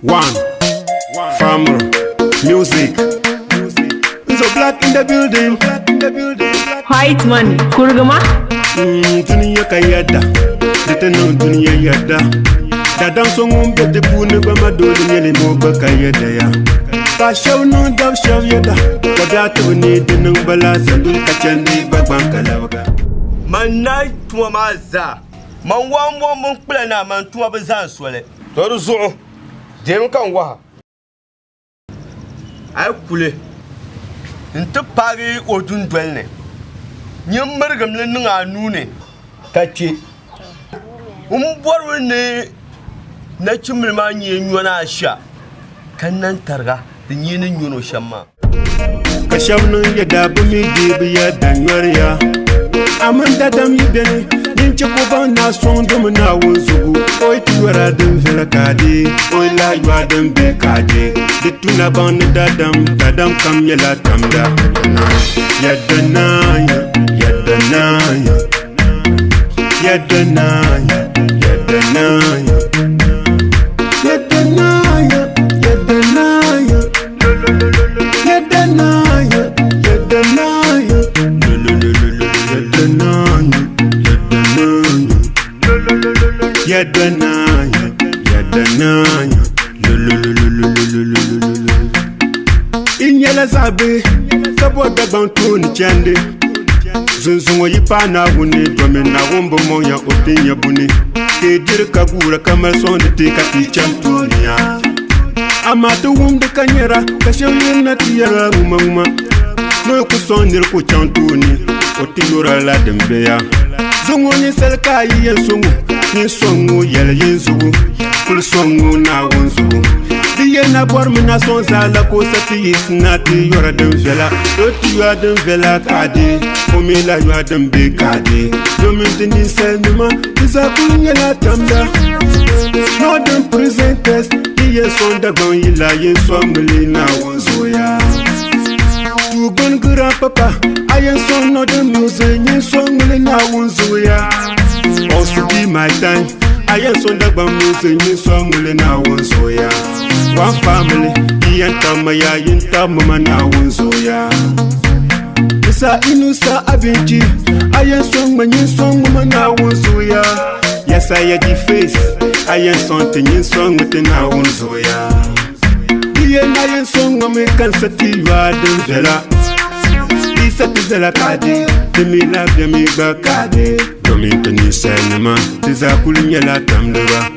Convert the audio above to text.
One, farmer, music. So black in the building. White man, kurguma. Dunia kayada, deteno dunia yada. Dadam songum bete pune bama dole nyele moba kayada ya. Ba shaw no dab shaw yada. Kada to ne dinung bala sandul kachandi babam kalawaga. Manai tuwa maza. Man wan mun kula na man tuwa bazan swale. To zu'u. Jem kan wa. Ay kule. Nta pari odun dwelne. Nyam margam le nga nune. Kachi. Borwe ne na chimre ma nyi nyona sha. Kannan targa da nyi ne nyono shamma. Ka shamnu ya da bumi dibi ya danwariya. Amanda dam yibene. Ninche ko na son dum na wonzugu. Oy tuwara dum vela kadi. Oy la ywa dum be kadi. Dituna ban dadam kam yela tamda. Yadanaya, yadanaya. Yadanaya, yadanaya. Yadanaya, yadanaya. Yadanaya, yadanaya. Yadanaya, yadanaya. Yadanaya. Inyela zabe, saboda bantuni chande. Zunzungo yipana wuni, domena wumbo moya otinya buni. Kejir kagura kamar sonde tika tichantunia. Amatu wumde kanyera, kashewina tiyara uma. No kusondir kuchantuni, otiyura la dembeya. Zungo ni selka yensungu, ni songu yele yensugu. Kul songu na wunsugu. Diye na bormina son zala ko sati isnati yora dem vela. Oti yora dem vela kade, omela yora dem be kade. Domintini selnuma, isa kunya la tamda. No dem presentes, diye son da gon yila yen somli na wunzuya. Tu gon grandpapa, ayen son no dem music, yen somli na wunzuya. Also be my time. Ayen son da ban music, yen somli na wunzuya. One family, yenta maya yenta mama na wunzoya. Isa inusa abinci, ayen song manyin song mama na wunzoya. Yes I the face, ayen son tinyin song mate na wunzoya. Iyen ayen song mama kansati wadem vela. Isa tizela kade, demi la demi ba kade. Domintoni senema, tiza kulinya la tamdeva.